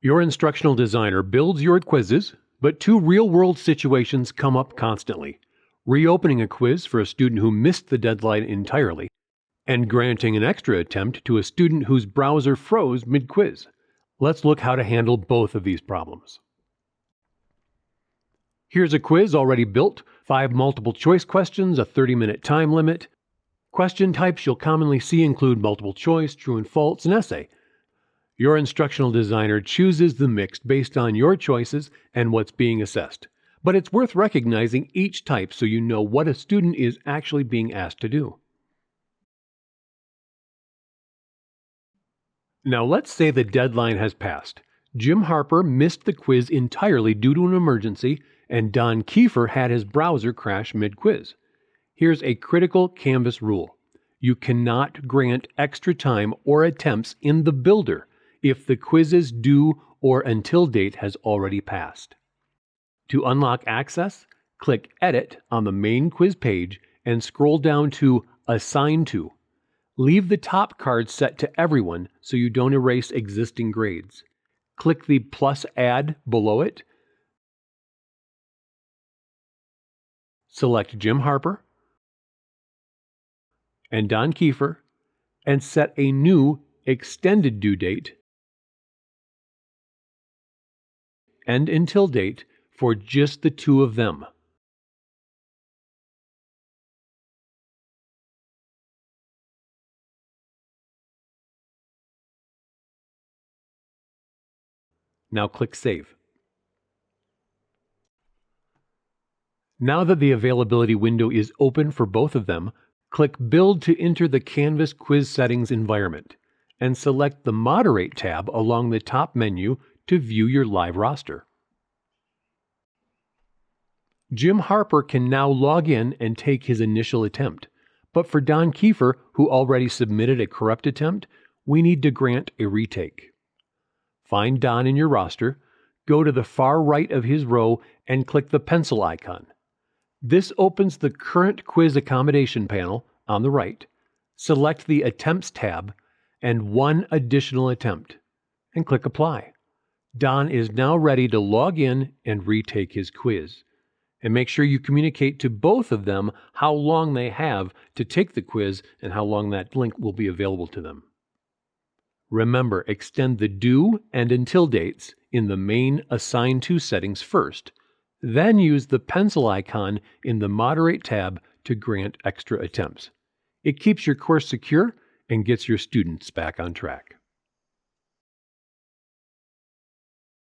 Your instructional designer builds your quizzes, but two real-world situations come up constantly. Reopening a quiz for a student who missed the deadline entirely, and granting an extra attempt to a student whose browser froze mid-quiz. Let's look how to handle both of these problems. Here's a quiz already built, 5 multiple choice questions, a 30-minute time limit. Question types you'll commonly see include multiple choice, true and false, and essay. Your instructional designer chooses the mix based on your choices and what's being assessed. But it's worth recognizing each type so you know what a student is actually being asked to do. Now let's say the deadline has passed. Jim Harper missed the quiz entirely due to an emergency, and Don Kiefer had his browser crash mid-quiz. Here's a critical Canvas rule. You cannot grant extra time or attempts in the builder if the quiz's due or until date has already passed. To unlock access, click Edit on the main quiz page and scroll down to Assign To. Leave the top card set to everyone so you don't erase existing grades. Click the plus add below it. Select Jim Harper and Don Kiefer and set a new extended due date and until date for just the two of them. Now click Save. Now that the availability window is open for both of them, click Build to enter the Canvas Quiz Settings environment, and select the Moderate tab along the top menu to view your live roster. Jim Harper can now log in and take his initial attempt, but for Don Kiefer, who already submitted a corrupt attempt, we need to grant a retake. Find Don in your roster, go to the far right of his row, and click the pencil icon. This opens the current quiz accommodation panel on the right. Select the Attempts tab and one additional attempt, and click Apply. Don is now ready to log in and retake his quiz. And make sure you communicate to both of them how long they have to take the quiz and how long that link will be available to them. Remember, extend the due and until dates in the main Assign To settings first. Then use the pencil icon in the Moderate tab to grant extra attempts. It keeps your course secure and gets your students back on track.